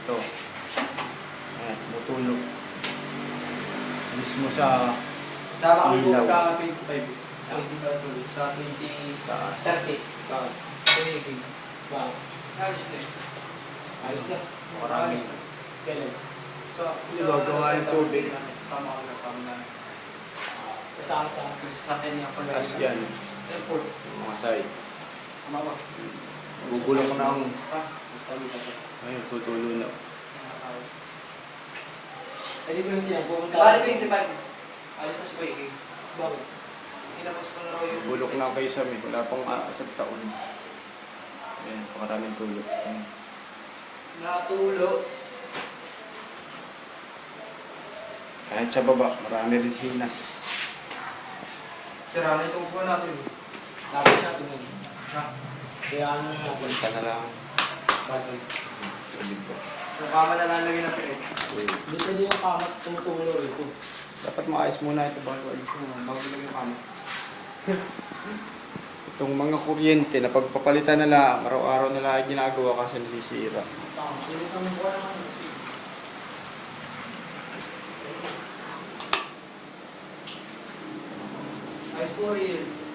Ito. Ayan, matulog. Mismo sa Sama ko ilaw. sa 25. 25 tuloy. Sa 20, Taas. 30. Bakit? 20. Bakit? Ayos na eh. Ayos na. Maraming. Kailan? So, Gagawa ng tubig. Sama ko na kami na. Kasama sa sasakyan niya. Taas yan. Airport. Yung mga side. Tama ba? Gugulong na ang... Ha? Ayun, tutulo na. Ay, di 20 yan. Bali 25. Alis na si Boy King. Bakit? Inapos ko na raw yung... Bulok na kayo sa amin. Wala pang asap taon. Ayan, pakaraming tulog. Ayan. Natulo. Kahit sa baba, marami rin hinas. Sira na itong upo natin. Tapos natin yun. Ha? Kaya ano na natin. Balikan na lang. Bakit? Tulog ko. Yung kama na lalagyan natin eh. Hindi pwede yung kamat tumutulo rito. Dapat maayos muna ito bago ay. Bago lang yung kama. Itong mga kuryente na pagpapalitan na lang, araw-araw na lang ginagawa kasi nasisira. Tama. Hindi kami buwan naman. Ayos po rin.